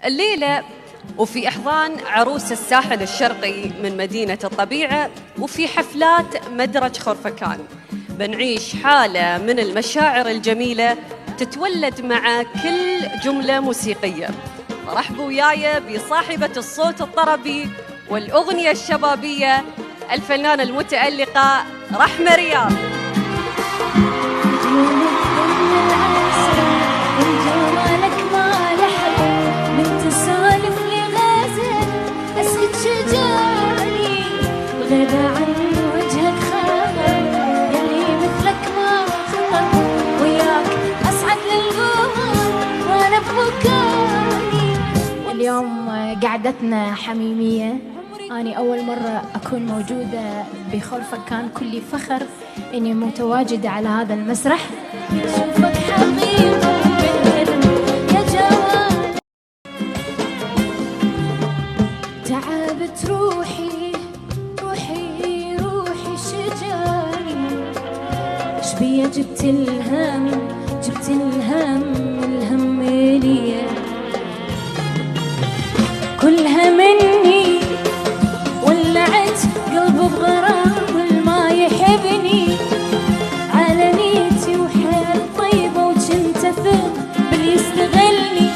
الليلة وفي إحضان عروس الساحل الشرقي من مدينة الطبيعة وفي حفلات مدرج خرفكان بنعيش حالة من المشاعر الجميلة تتولد مع كل جملة موسيقية. رحبوا وياي بصاحبة الصوت الطربي والأغنية الشبابية الفنانة المتألقة رحمة رياض. غدا عن وجهك خاطر يلي مثلك ما خطر وياك أسعد للقمر وأنا بمكاني. اليوم قعدتنا حميمية، أنا أول مرة أكون موجودة بخرفكان، كلي فخر إني متواجدة على هذا المسرح. أشوفك حبيبي يا جوال، تعبت روحي شبيه جبت الهم ليا كلها مني، ولعت قلبي بغرام والما يحبني على نيتي وحيل طيبة وجنت أثق باللي يستغلني.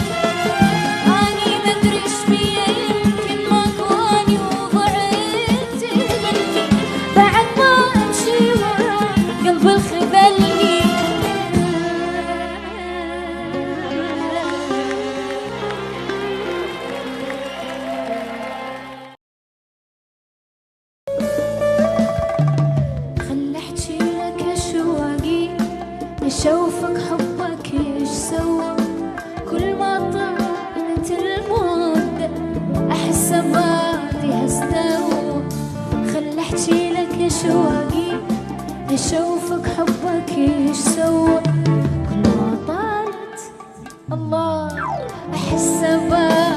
أني مدري إيش بيا يمكن ما قواني وضعت مني بعد ما أمشي ورا قلبي الخذلني. خل احكي لك اشواقي اشوفك حبك ايش سوى، كل ما طالت المدة احس ببعدي هستوى. خل احكي لك اشواقي اشوفك حبك ايش سوى، كل ما طالت الله احس ببعدي